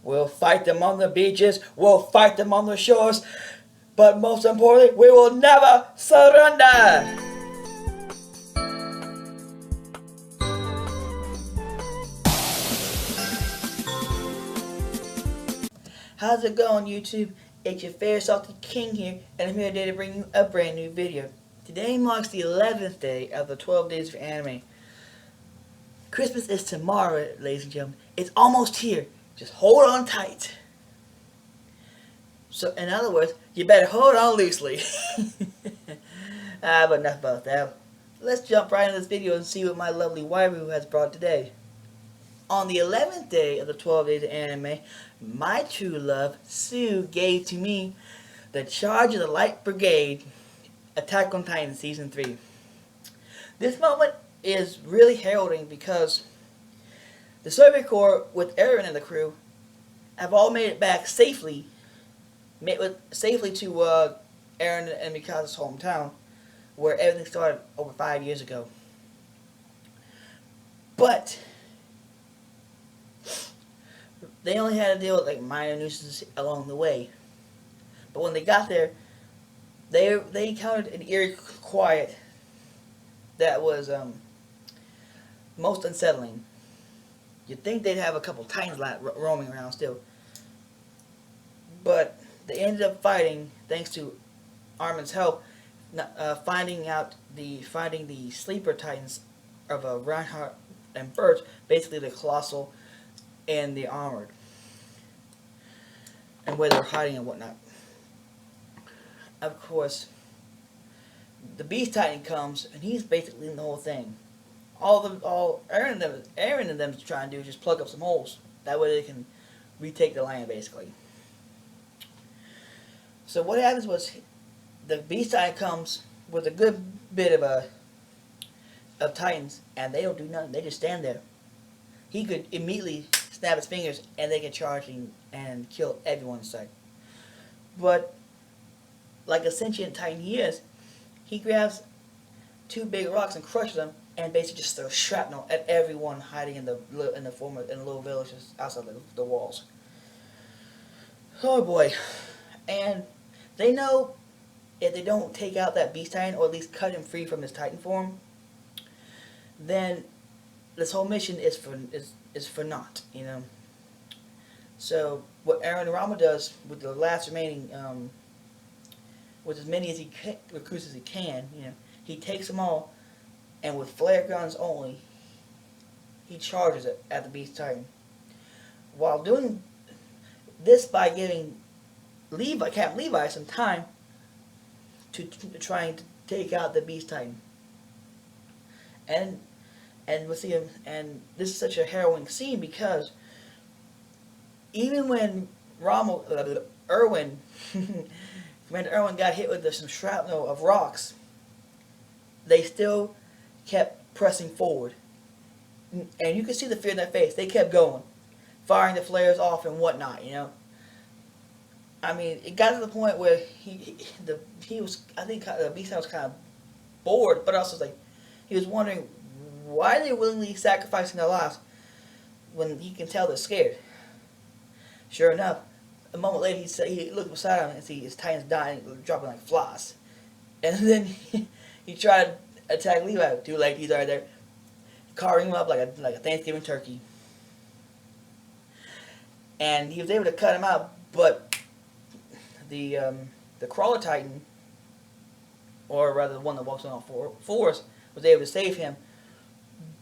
We'll fight them on the beaches, we'll fight them on the shores, but most importantly, we will never surrender! How's it going, YouTube? It's your fair salty king here, and I'm here today to bring you a brand new video. Today marks the 11th day of the 12 days of anime. Christmas is tomorrow, ladies and gentlemen. It's almost here. Just hold on tight. So, in other words, you better hold on loosely. But enough about that. Let's jump right into this video and see what my lovely waifu has brought today. On the 11th day of the 12 days of anime, my true love, Sue, gave to me the Charge of the Light Brigade, Attack on Titan Season 3. This moment is really heralding because the Soviet Corps, with Eren and the crew, have all made it back safely, safely to Eren and Mikasa's hometown, where everything started over 5 years ago. But they only had to deal with like minor nuisances along the way. But when they got there, they encountered an eerie quiet that was most unsettling. You'd think they'd have a couple Titans roaming around still, but they ended up fighting thanks to Armin's help, finding the sleeper Titans of Reinhardt and Bert, basically the Colossal and the Armored, and where they're hiding and whatnot. Of course, the Beast Titan comes, and he's basically in the whole thing. All Eren and them trying to do is just plug up some holes. That way they can retake the land, basically. So what happens was, the Beast Titan comes with a good bit of Titans, and they don't do nothing. They just stand there. He could immediately snap his fingers, and they can charge and kill everyone in sight. But like a sentient Titan he is, he grabs two big rocks and crushes them, and basically just throws shrapnel at everyone hiding in the little villages outside the walls. Oh boy! And they know if they don't take out that Beast Titan, or at least cut him free from his Titan form, then this whole mission is for naught, you know. So what Eren Rama does with the last remaining, with as many recruits as he can, you know, he takes them all, and with flare guns only, he charges it at the Beast Titan. While doing this by giving Captain Levi some time to trying to take out the Beast Titan. And we'll see him, and this is such a harrowing scene because even when Commander Erwin got hit with some shrapnel of rocks, they still kept pressing forward. And you could see the fear in their face. They kept going, firing the flares off and whatnot, you know. I mean, it got to the point where he was, I think the Beast was kind of bored, but also like, he was wondering why they're willingly sacrificing their lives when he can tell they're scared. Sure enough, a moment later he looked beside him and see his Titans dying, dropping like flies. And then he tried to attack Levi. Too late, he's right there, carving him up like a Thanksgiving turkey. And he was able to cut him out, but the Crawler Titan, or rather the one that walks on all fours, was able to save him.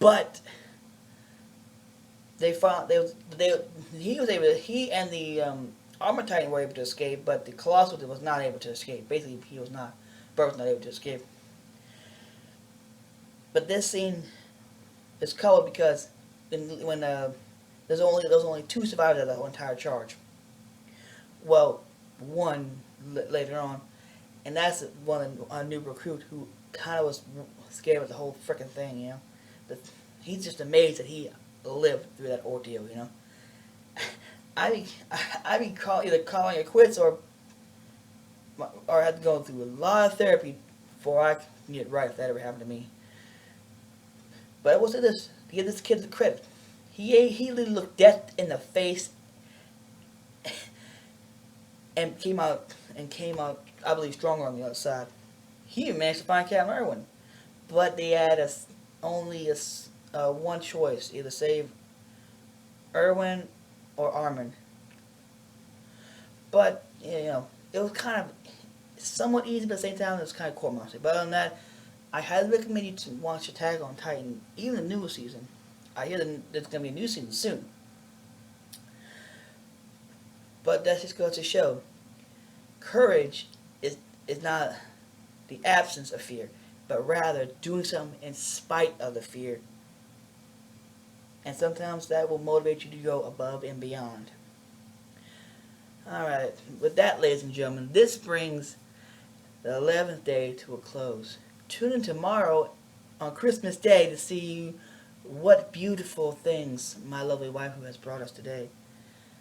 But he and the Armor Titan were able to escape, but the Colossal was not able to escape. Basically, Bert was not able to escape. But this scene is colored because when there's only two survivors of the whole entire charge. Well, one later on, and that's a new recruit who kind of was scared of the whole freaking thing, you know. But he's just amazed that he lived through that ordeal, you know. I be either calling it quits or I had to go through a lot of therapy before I can get it right if that ever happened to me. But I will say this, to give this kid the credit, he literally looked death in the face and came out, I believe, stronger on the other side. He even managed to find Captain Irwin, but they had only one choice: either save Irwin or Armin. But it was kind of somewhat easy, but at the same time, it was kind of court martial. But other than that, I highly recommend you to watch Attack on Titan, even the newest season. I hear that there's going to be a new season soon. But that just goes to show, courage is not the absence of fear, but rather doing something in spite of the fear. And sometimes that will motivate you to go above and beyond. Alright, with that, ladies and gentlemen, this brings the 11th day to a close. Tune in tomorrow on Christmas Day to see what beautiful things my lovely wife has brought us today.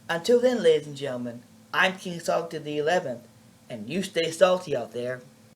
Until then, ladies and gentlemen, I'm King Salty the 11th, and you stay salty out there.